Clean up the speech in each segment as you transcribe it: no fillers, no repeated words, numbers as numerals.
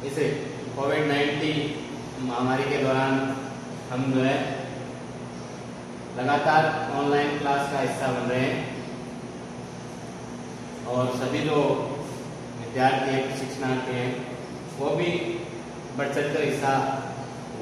इस कोविड-19 महामारी के दौरान हम जो है लगातार ऑनलाइन क्लास का हिस्सा बन रहे हैं और सभी जो विद्यार्थी हैं, प्रशिक्षणार्थी हैं, वो भी बढ़ चढ़ कर हिस्सा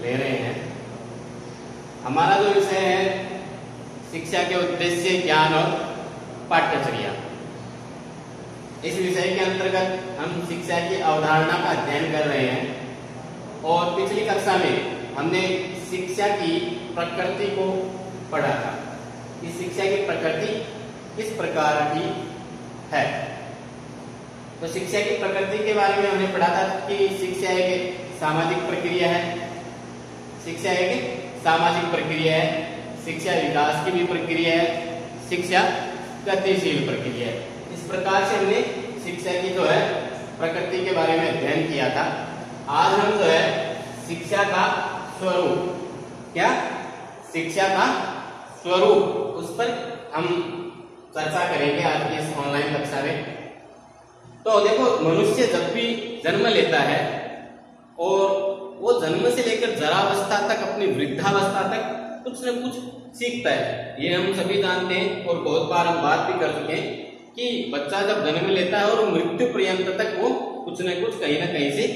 ले रहे हैं। हमारा जो विषय है शिक्षा के उद्देश्य, ज्ञान और पाठ्यचर्या, इस विषय के अंतर्गत हम शिक्षा की अवधारणा का अध्ययन कर रहे हैं और पिछली कक्षा में हमने शिक्षा की प्रकृति को पढ़ा था कि शिक्षा की प्रकृति किस प्रकार की है। तो शिक्षा की प्रकृति के बारे में हमने पढ़ा था कि शिक्षा एक सामाजिक प्रक्रिया है, शिक्षा एक सामाजिक प्रक्रिया है, शिक्षा विकास की भी प्रक्रिया है, शिक्षा गतिशील प्रक्रिया है। इस प्रकार से हमने शिक्षा की जो है प्रकृति के बारे में अध्ययन किया था। आज हम जो है शिक्षा का स्वरूप, क्या शिक्षा का स्वरूप, उस पर हम चर्चा करेंगे आज की इस ऑनलाइन कक्षा में। तो देखो, मनुष्य जब भी जन्म लेता है और वो जन्म से लेकर जरावस्था तक, अपनी वृद्धावस्था तक कुछ न कुछ सीखता है। ये हम सभी जानते हैं और बहुत बार हम बात भी कर चुके हैं कि बच्चा जब जन्म लेता है और मृत्यु पर्यंत तक वो कुछ न कुछ कहीं ना कहीं से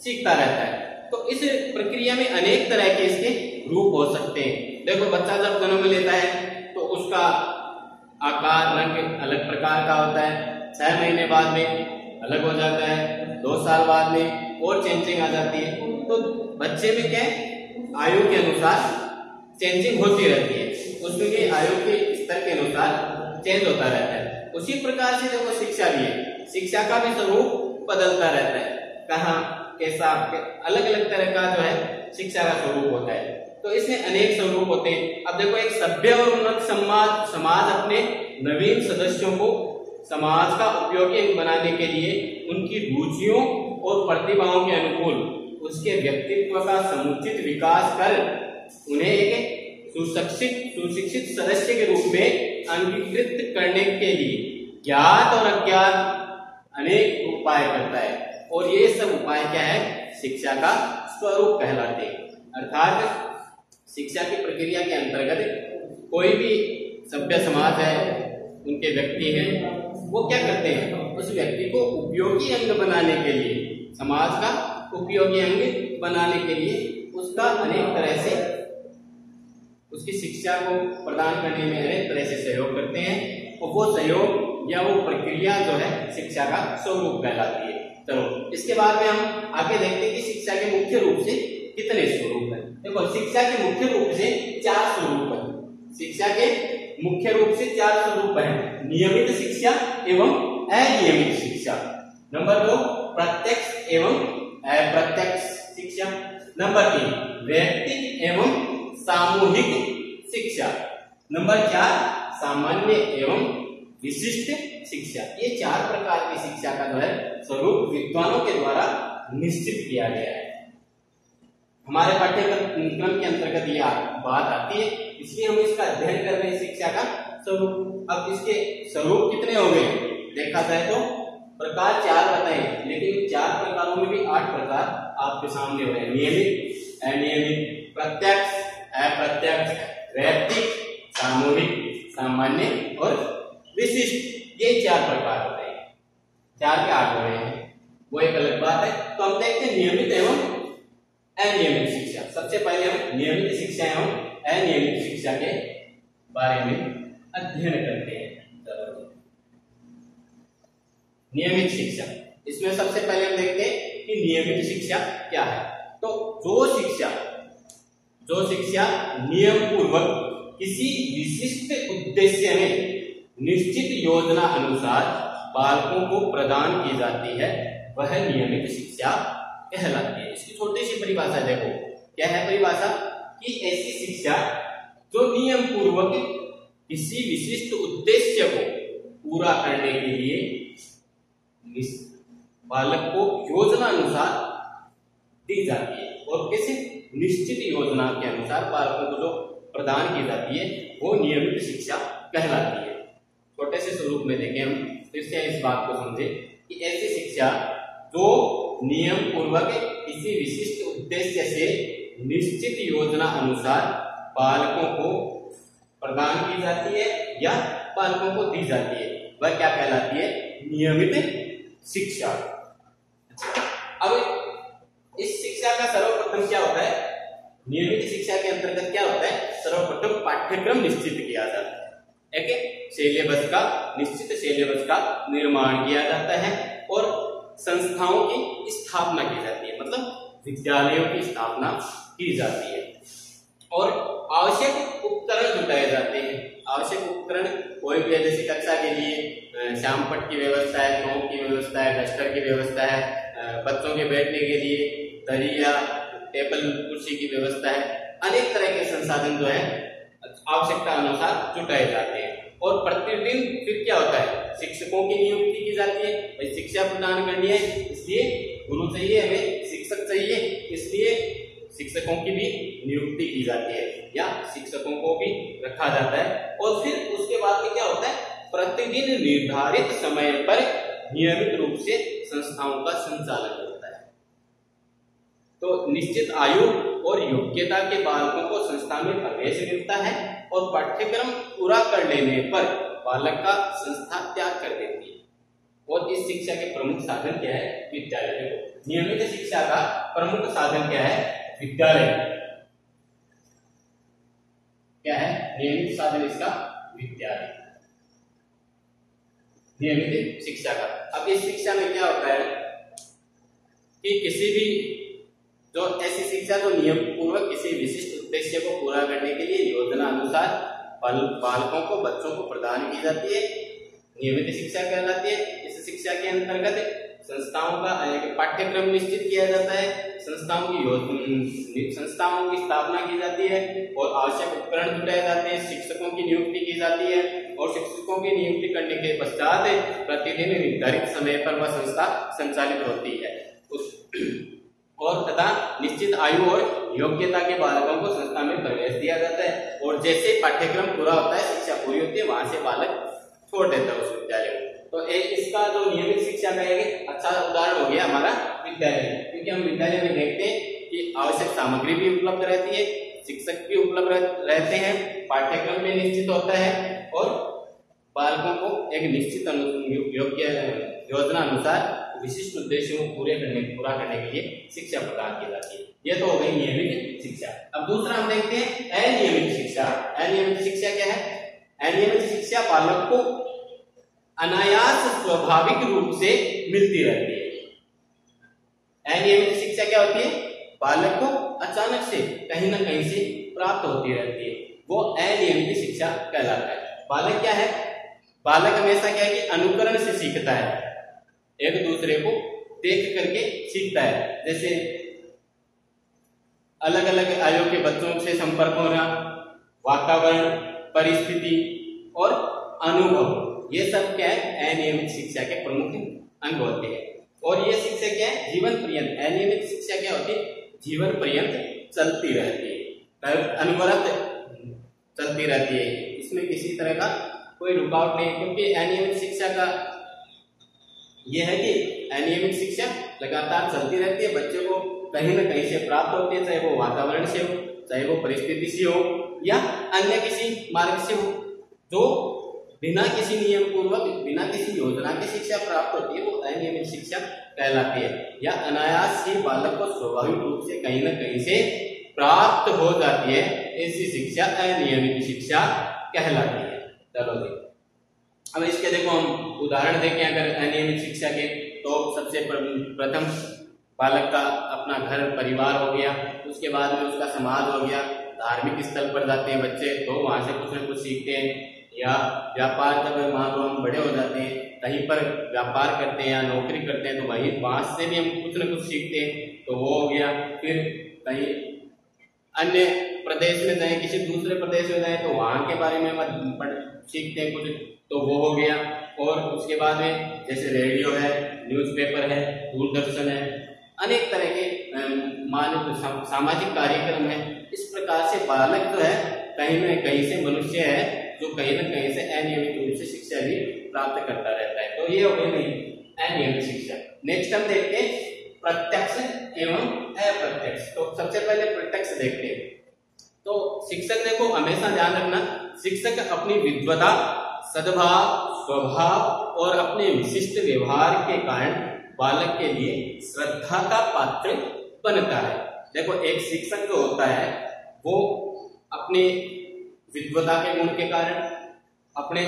सीखता रहता है। तो इस प्रक्रिया में अनेक तरह के इसके रूप हो सकते हैं। देखो, बच्चा जब जन्म लेता है तो उसका आकार, रंग अलग प्रकार का होता है। 6 महीने बाद में अलग हो जाता है, 2 साल बाद में और चेंजिंग आ जाती है। तो बच्चे में क्या है, आयु के अनुसार चेंजिंग होती रहती है, उसमें भी आयु के स्तर के अनुसार चेंज होता रहता है। उसी प्रकार से देखो शिक्षा भी है, शिक्षा का भी स्वरूप बदलता रहता है। कहाँ कैसा अलग अलग तरह का जो है शिक्षा का स्वरूप होता है। तो इसमें अनेक स्वरूप होते हैं। अब देखो, एक सभ्य और उन्नत समाज अपने नवीन सदस्यों को समाज का उपयोगी अंग बनाने के लिए उनकी रुचियों और प्रतिभाओं के अनुकूल उसके व्यक्तित्व का समुचित विकास कर उन्हें एक सुशिक्षित सदस्य के रूप में अंगीकृत करने के लिए ज्ञात और अज्ञात अनेक उपाय करता है। और ये सब उपाय क्या है, शिक्षा का स्वरूप कहलाते हैं। अर्थात शिक्षा की प्रक्रिया के अंतर्गत कोई भी सभ्य समाज है, उनके व्यक्ति हैं, वो क्या करते हैं, उस व्यक्ति को उपयोगी अंग बनाने के लिए, समाज का उपयोगी अंग बनाने के लिए उसका अनेक तरह से, उसकी शिक्षा को प्रदान करने में अनेक तरह से सहयोग करते हैं। और वो सहयोग या वो प्रक्रिया जो है शिक्षा का स्वरूप कहलाती है। चलो, इसके बाद में हम आगे देखते हैं कि शिक्षा के मुख्य रूप से कितने स्वरूप हैं। देखो, शिक्षा के मुख्य रूप से 4 स्वरूप हैं। शिक्षा के मुख्य रूप से 4 स्वरूप हैं। नियमित शिक्षा एवं अनियमित शिक्षा। नंबर 2, प्रत्यक्ष एवं अप्रत्यक्ष शिक्षा। नंबर 3, वैयक्तिक एवं सामूहिक शिक्षा। नंबर 4, सामान्य एवं विशिष्ट शिक्षा। ये 4 प्रकार की शिक्षा का जो है स्वरूप विद्वानों के द्वारा निश्चित किया गया है। हमारे पाठ्यक्रम के अंतर्गत यह बात आती है, इसलिए हम इसका अध्ययन कर रहे हैं, शिक्षा का स्वरूप। अब इसके स्वरूप कितने हो गए देखा जाए तो प्रकार 4 बताए, लेकिन 4 प्रकारों में भी 8 प्रकार आपके सामने हो रहे हैं। नियमित, अनियमित, प्रत्यक्ष, अप्रत्यक्ष, वैयक्तिक, सामूहिक, सामान्य और विशिष्ट। ये 4 प्रकार होते हैं। 4 के 8 हो रहे हैं, वो एक अलग बात है। तो हम देखते हैं नियमित एवं अनियमित शिक्षा। सबसे पहले हम नियमित शिक्षा एवं अनियमित शिक्षा के बारे में अध्ययन करते हैं। नियमित शिक्षा, इसमें सबसे पहले हम देखते हैं कि नियमित शिक्षा क्या है। तो जो शिक्षा नियम पूर्वक किसी विशिष्ट उद्देश्य में निश्चित योजना अनुसार बालकों को प्रदान की जाती है, वह नियमित शिक्षा कहलाती है। इसकी छोटी सी परिभाषा देखो, क्या है परिभाषा, कि ऐसी शिक्षा जो नियम पूर्वक किसी विशिष्ट उद्देश्य को पूरा करने के लिए बालक को योजना अनुसार दी जाती है, और किसी निश्चित योजना के अनुसार बालकों को जो प्रदान की जाती है वो नियमित शिक्षा कहलाती है। छोटे से स्वरूप में देखें हम, फिर से इस बात को समझे कि ऐसी शिक्षा जो नियम पूर्वक किसी विशिष्ट उद्देश्य से निश्चित योजना अनुसार बालकों को प्रदान की जाती है या बालकों को दी जाती है, वह क्या कहलाती है? नियमित शिक्षा। अब इस शिक्षा का सर्वप्रथम क्या होता है? नियमित शिक्षा के अंतर्गत क्या होता है? सर्वप्रथम पाठ्यक्रम निश्चित किया जाता है, एक सिलेबस का, निश्चित सिलेबस का निर्माण किया जाता है और संस्थाओं की स्थापना की जाती है, मतलब विद्यालयों की स्थापना की जाती है और आवश्यक उपकरण जुटाए जाते हैं। आवश्यक उपकरण कोई भी, जैसे कक्षा के लिए श्यामपट्ट की व्यवस्था है, चौक की व्यवस्था है, डस्टर की व्यवस्था है, बच्चों के बैठने के लिए दरी या टेबल कुर्सी की व्यवस्था है, अनेक तरह के संसाधन जो है आवश्यकता अनुसार जुटाए जाते हैं। और प्रतिदिन फिर क्या होता है? शिक्षकों की नियुक्ति की जाती है। भाई शिक्षा प्रदान करनी है, इसलिए गुरु चाहिए, हमें शिक्षक चाहिए, इसलिए शिक्षकों की भी नियुक्ति की जाती है या शिक्षकों को भी रखा जाता है। और फिर उसके बाद में क्या होता है? प्रतिदिन निर्धारित समय पर नियमित रूप से संस्थाओं का संचालन होता है। तो निश्चित आयु और योग्यता के बालकों को संस्था में प्रवेश मिलता है और पाठ्यक्रम पूरा कर लेने पर बालक का संस्था त्याग कर देती है। और इस शिक्षा के प्रमुख साधन क्या है? विद्यालय। नियमित शिक्षा का प्रमुख साधन क्या है? विद्यालय। क्या है नियमित साधन इसका? विद्यालय, नियमित शिक्षा का। अब इस शिक्षा में क्या होता है कि किसी भी जो ऐसी शिक्षा जो नियम पूर्वक किसी विशिष्ट उद्देश्य को पूरा करने के लिए योजना अनुसार बालकों को, बच्चों को प्रदान की जाती है, नियमित शिक्षा कहलाती है। इस शिक्षा के अंतर्गत संस्थाओं का पाठ्यक्रम निश्चित किया जाता है, संस्थाओं की स्थापना की जाती है और आवश्यक उपकरण जुटाए जाते हैं, शिक्षकों की नियुक्ति की जाती है और शिक्षकों की नियुक्ति करने के पश्चात प्रतिदिन निर्धारित समय पर वह संस्था संचालित होती है और तथा निश्चित आयु और योग्यता के बालकों को संस्था में प्रवेश दिया जाता है। और जैसे पाठ्यक्रम पूरा होता है, शिक्षा पूरी होती है, वहां से बालक छोड़ देता है उस विद्यालय को। तो इसका जो नियमित शिक्षा का एक अच्छा उदाहरण हो गया हमारा विद्यालय, क्योंकि हम विद्यालय में देखते हैं कि आवश्यक सामग्री भी उपलब्ध रहती है, शिक्षक भी उपलब्ध रहते हैं, पाठ्यक्रम भी निश्चित होता है और बालकों को एक निश्चित योग्य योजना अनुसार विशिष्ट उद्देश्यों को पूरा करने के लिए शिक्षा प्रदान की जाती है। ये तो हो गई नियमित शिक्षा। अब दूसरा हम देखते हैं अनियमित शिक्षा। अनियमित शिक्षा क्या है? अनियमित शिक्षा बालक को अनायास स्वाभाविक रूप से मिलती रहती है। अनियमित शिक्षा क्या होती है? बालक को अचानक से कहीं ना कहीं से प्राप्त होती रहती है, वो अनियमित शिक्षा कहलाता है। बालक क्या है? बालक हमेशा क्या है कि अनुकरण से सीखता है, एक दूसरे को देख करके सीखता है। जैसे अलग अलग आयु के बच्चों से संपर्क होना, वातावरण, परिस्थिति और अनुभव, ये सब क्या है? अनियमित शिक्षा के प्रमुख अंग होते हैं। और ये शिक्षा क्या है? जीवन पर्यंत। अनियमित शिक्षा क्या होती है? जीवन पर्यंत चलती रहती है, अनवरत चलती रहती है, इसमें किसी तरह का कोई रुकावट नहीं, क्योंकि अनियमित शिक्षा का यह है कि अनियमित शिक्षा लगातार चलती रहती है, बच्चे को कहीं ना कहीं से प्राप्त होती है, चाहे वो वातावरण से हो, चाहे वो परिस्थिति से हो या अन्य किसी मार्ग से हो। जो बिना किसी नियम पूर्वक, बिना किसी योजना की शिक्षा प्राप्त होती है, वो अनियमित शिक्षा कहलाती है। या अनायास ही बालक को स्वाभाविक रूप से कहीं ना कहीं से प्राप्त हो जाती है, ऐसी शिक्षा अनियमित शिक्षा कहलाती है। चलो जी, अब इसके देखो हम उदाहरण देखें अगर अनियमित शिक्षा के, तो सबसे प्रथम बालक का अपना घर परिवार हो गया, उसके बाद में उसका समाज हो गया, धार्मिक स्थल पर जाते हैं बच्चे तो वहां से कुछ न कुछ सीखते हैं, या व्यापार जब मान लो हम बड़े हो जाते हैं कहीं पर व्यापार करते हैं या नौकरी करते हैं तो वहां से भी हम कुछ न कुछ सीखते हैं, तो वो हो गया। फिर कहीं अन्य प्रदेश में जाए, किसी दूसरे प्रदेश में जाए तो वहां के बारे में हम सीखते हैं कुछ, तो वो हो गया। और उसके बाद में जैसे रेडियो है, न्यूज़पेपर है, दूरदर्शन है, अनेक तरह के सामाजिक कार्यक्रम है। इस प्रकार से बालक जो है कहीं न कहीं से मनुष्य है जो कहीं न कहीं से अनियमित रूप से शिक्षा भी प्राप्त करता रहता है। तो ये हो गई नहीं अनियमित शिक्षा। नेक्स्ट हम देखते हैं प्रत्यक्ष एवं अप्रत्यक्ष। तो सबसे पहले प्रत्यक्ष देखते हैं। तो शिक्षक देखो हमेशा ध्यान रखना, शिक्षक अपनी विद्वता, सद्भाव, स्वभाव और अपने विशिष्ट व्यवहार के कारण बालक के लिए श्रद्धा का पात्र बनता है। देखो एक शिक्षक जो होता है वो अपने विद्वता के गुण के कारण, अपने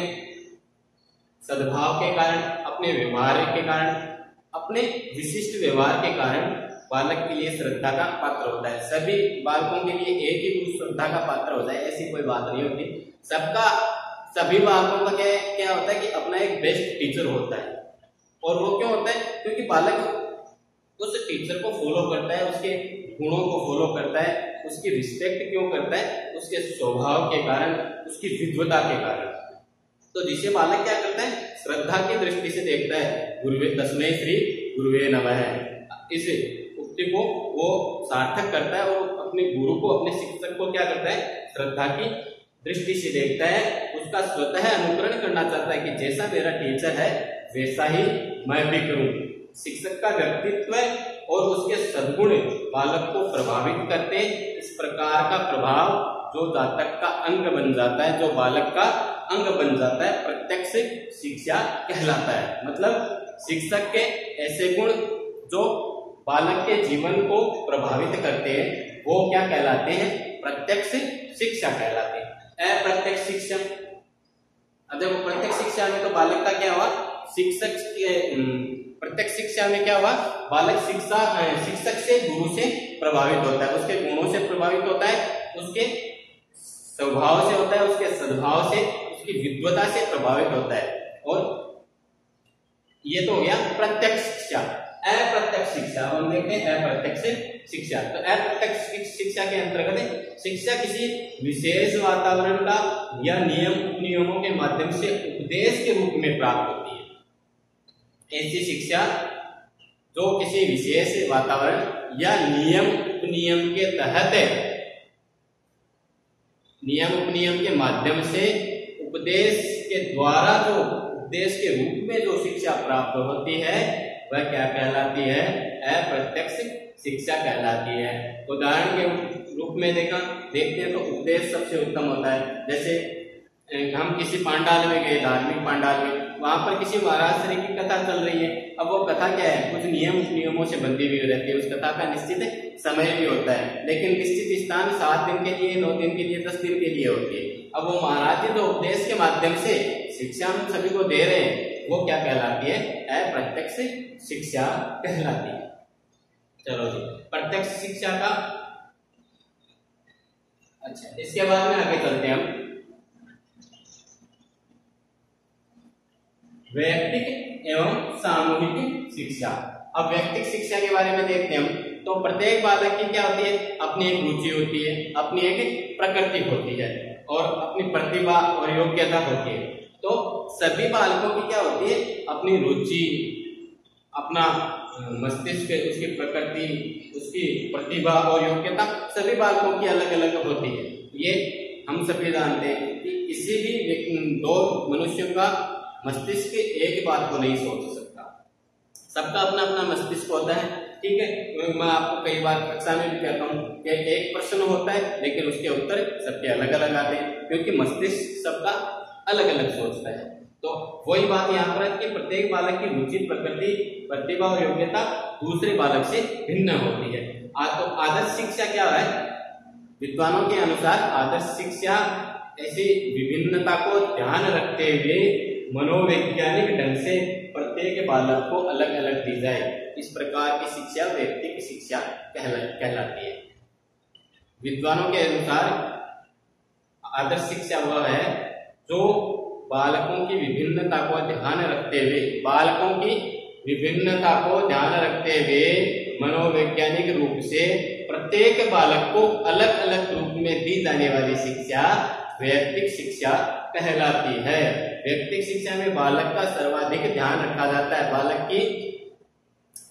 सद्भाव के कारण, अपने व्यवहार के कारण, अपने विशिष्ट व्यवहार के कारण बालक के लिए श्रद्धा का पात्र होता है। सभी बालकों के लिए एक ही पुरुष श्रद्धा का पात्र होता है, ऐसी कोई बात नहीं होती। सभी बालकों का क्या होता है कि अपना एक बेस्ट टीचर होता है। और वो क्यों होता है? क्योंकि बालक उस टीचर को फॉलो करता है, उसके गुणों को फॉलो करता है, उसकी रिस्पेक्ट क्यों करता है? उसके स्वभाव के कारण, उसकी विद्वता के कारण। तो जिसे बालक क्या करता है? श्रद्धा की दृष्टि से देखता है। गुरुवे तस्मै श्री गुरुवे नमः, इस उक्ति को वो सार्थक करता है और अपने गुरु को, अपने शिक्षक को क्या करता है? श्रद्धा की दृष्टि से देखता है, उसका स्वतः अनुकरण करना चाहता है कि जैसा मेरा टीचर है वैसा ही मैं भी करूं। शिक्षक का व्यक्तित्व और उसके सद्गुण बालक को प्रभावित करते हैं। इस प्रकार का प्रभाव जो जातक का अंग बन जाता है, जो बालक का अंग बन जाता है, प्रत्यक्ष शिक्षा कहलाता है। मतलब शिक्षक के ऐसे गुण जो बालक के जीवन को प्रभावित करते हैं वो क्या कहलाते हैं? प्रत्यक्ष शिक्षा कहलाते हैं। अप्रत्यक्ष शिक्षा, देखो प्रत्यक्ष शिक्षा में तो बालक का क्या हुआ? शिक्षक के प्रत्यक्ष शिक्षा में क्या हुआ? बालक शिक्षक से, गुरु से प्रभावित होता है, उसके गुणों से प्रभावित होता है, उसके स्वभाव से होता है, उसके सद्भाव से, उसकी विद्वता से प्रभावित होता है। और ये तो हो गया प्रत्यक्ष शिक्षा। अप्रत्यक्ष शिक्षा हम देखते हैं अप्रत्यक्ष शिक्षा। तो अप्रत्यक्ष शिक्षा के अंतर्गत शिक्षा किसी विशेष वातावरण का या नियमों के माध्यम से उपदेश के रूप में प्राप्त होती है। ऐसी शिक्षा जो किसी विशेष वातावरण या नियम के तहत, नियम के माध्यम से उपदेश के द्वारा जो उपदेश के रूप में जो शिक्षा प्राप्त होती है वह क्या कहलाती है? अप्रत्यक्ष शिक्षा कहलाती है। उदाहरण के रूप में देखते हैं तो उपदेश सबसे उत्तम होता है। जैसे हम किसी पांडाल में गए, धार्मिक पांडाल में, वहां पर किसी महाराज श्री की कथा चल रही है। अब वो कथा क्या है? कुछ नियमों से बंधी हुई रहती है। उस कथा का निश्चित समय भी होता है, लेकिन निश्चित स्थान 7 दिन के लिए, 9 दिन के लिए, 10 दिन के लिए होती है। अब वो महाराज जी तो उपदेश के माध्यम से शिक्षा हम सभी को दे रहे हैं, वो क्या कहलाती है? अप्रत्यक्ष शिक्षा कहलाती है। चलो जी, प्रत्यक्ष शिक्षा का अच्छा, इसके बाद में आगे चलते हैं हम वैयक्तिक एवं सामूहिक शिक्षा। अब वैयक्तिक शिक्षा के बारे में देखते हैं हम। तो प्रत्येक बालक की क्या होती है? अपनी एक रुचि होती है, अपनी एक प्रकृति होती है और अपनी प्रतिभा और योग्यता होती है। तो सभी बालकों की क्या होती है? अपनी रुचि, अपना मस्तिष्क, उसकी प्रकृति, उसकी प्रतिभा और योग्यता सभी बालकों की अलग अलग होती है। ये हम सभी जानते हैं कि किसी भी दो मनुष्यों का मस्तिष्क एक बात को नहीं सोच सकता, सबका अपना अपना मस्तिष्क होता है। ठीक है, मैं आपको कई बार कक्षा में भी कहता हूँ कि एक प्रश्न होता है लेकिन उसके उत्तर सबके अलग अलग आते हैं, क्योंकि मस्तिष्क सबका अलग अलग सोचता है। तो वही बात यहाँ पर कि प्रत्येक बालक की रुचि, प्रकृति, प्रतिभा और योग्यता दूसरे बालक से भिन्न होती है। तो आदर्श शिक्षा क्या है? विद्वानों के अनुसार आदर्श शिक्षा ऐसी विभिन्नता को ध्यान रखते हुए मनोवैज्ञानिक ढंग से प्रत्येक बालक को अलग अलग दी जाए, इस प्रकार की शिक्षा व्यक्तिगत शिक्षा कहलाती है। विद्वानों के अनुसार आदर्श शिक्षा वह है जो बालकों की विभिन्नता को ध्यान रखते हुए मनोवैज्ञानिक रूप से प्रत्येक बालक को अलग अलग रूप में दी जाने वाली शिक्षा वैयक्तिक शिक्षा कहलाती है। वैयक्तिक शिक्षा में बालक का सर्वाधिक ध्यान रखा जाता है, बालक की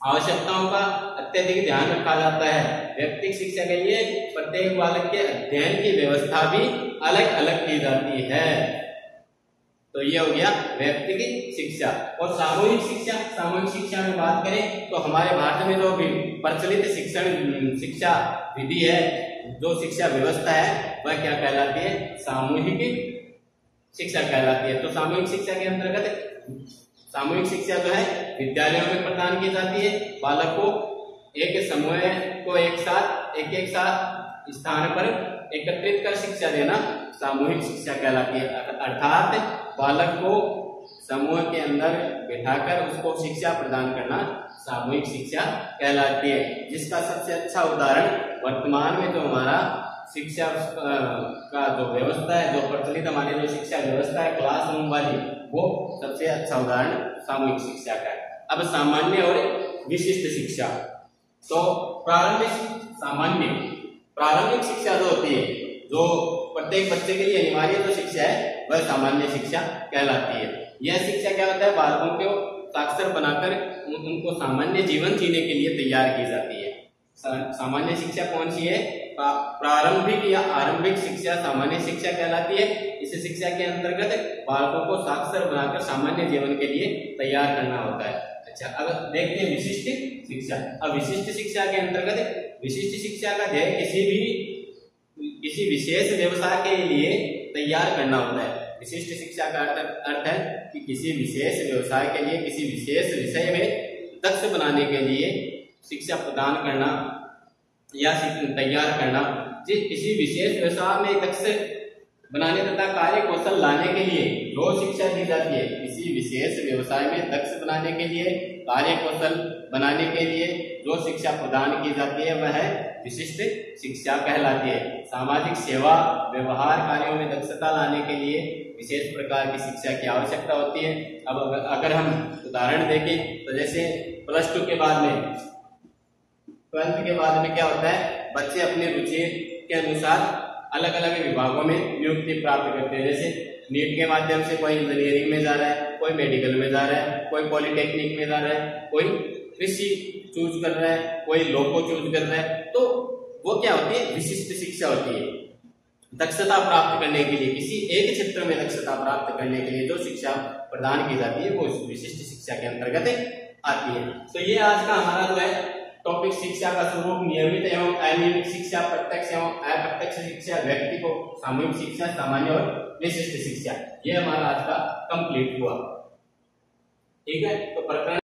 आवश्यकताओं का अत्यधिक ध्यान रखा जाता है। वैयक्तिक शिक्षा के लिए प्रत्येक बालक के अध्ययन की व्यवस्था भी अलग अलग की जाती है। तो तो ये हो गया व्यक्तिगत शिक्षा। और सामूहिक शिक्षा, सामूहिक शिक्षा में बात करें तो हमारे भारत में जो भी प्रचलित शिक्षा विधि है, जो शिक्षा व्यवस्था है, वह क्या कहलाती है? सामूहिक शिक्षा कहलाती है। तो सामूहिक शिक्षा के अंतर्गत सामूहिक शिक्षा जो है विद्यालयों में प्रदान की जाती है। बालक को एक समूह को एक साथ स्थान पर एकत्रित कर शिक्षा देना सामूहिक शिक्षा कहलाती है। अर्थात बालक को समूह के अंदर बिठाकर उसको शिक्षा प्रदान करना सामूहिक शिक्षा कहलाती है। जिसका सबसे अच्छा उदाहरण वर्तमान में जो हमारा शिक्षा का जो व्यवस्था है, जो प्रचलित हमारी जो शिक्षा व्यवस्था है क्लासरूम वाली, वो सबसे अच्छा उदाहरण सामूहिक शिक्षा का है। अब सामान्य और विशिष्ट शिक्षा। तो प्रारंभिक शिक्षा जो होती है, जो प्रत्येक बच्चे के लिए अनिवार्य जो शिक्षा है, वह सामान्य शिक्षा कहलाती है। यह शिक्षा क्या होता है? बालकों को साक्षर बनाकर उनको सामान्य जीवन जीने के लिए तैयार की जाती है। सामान्य शिक्षा कौन सी है? प्रारंभिक या आरंभिक शिक्षा सामान्य शिक्षा कहलाती है। इस शिक्षा के अंतर्गत बालकों को साक्षर बनाकर सामान्य जीवन के लिए तैयार करना होता है। अच्छा, अब देखते हैं विशिष्ट शिक्षा। अब विशिष्ट शिक्षा के अंतर्गत विशिष्ट शिक्षा का ध्येय किसी विशेष व्यवसाय के लिए तैयार करना होता है। विशिष्ट शिक्षा का अर्थ है कि किसी विशेष व्यवसाय के लिए, किसी विशेष विषय में दक्ष बनाने के लिए शिक्षा प्रदान करना या तैयार करना। किसी विशेष व्यवसाय में दक्ष बनाने तथा कार्य कौशल लाने के लिए जो शिक्षा दी जाती है, किसी विशेष व्यवसाय में दक्ष बनाने के लिए, कार्य कौशल बनाने के लिए जो शिक्षा प्रदान की जाती है, वह विशिष्ट शिक्षा कहलाती है। सामाजिक सेवा व्यवहार कार्यों में दक्षता लाने के लिए विशेष प्रकार की शिक्षा की आवश्यकता होती है। अब अगर हम उदाहरण देखें तो जैसे +2 के बाद में, 12th के बाद में क्या होता है? बच्चे अपनी रुचि के अनुसार अलग अलग विभागों में नियुक्ति प्राप्त करते हैं। जैसे नीट के माध्यम से कोई इंजीनियरिंग में जा रहा है, कोई मेडिकल में जा रहा है, कोई पॉलिटेक्निक में जा रहा है, कोई कृषि चूज कर रहा है, कोई लॉ को चूज कर रहा है। तो वो क्या होती है? विशिष्ट शिक्षा होती है। दक्षता प्राप्त करने के लिए, किसी एक क्षेत्र में दक्षता प्राप्त करने के लिए जो शिक्षा प्रदान की जाती है, वो विशिष्ट शिक्षा के अंतर्गत आती है। तो ये आज का हमारा जो है टॉपिक शिक्षा का स्वरूप, नियमित एवं अनियमित शिक्षा, प्रत्यक्ष एवं अप्रत्यक्ष शिक्षा, व्यक्ति को सामूहिक शिक्षा, सामान्य और विशिष्ट शिक्षा, ये हमारा आज का कंप्लीट हुआ। ठीक है, तो प्रकरण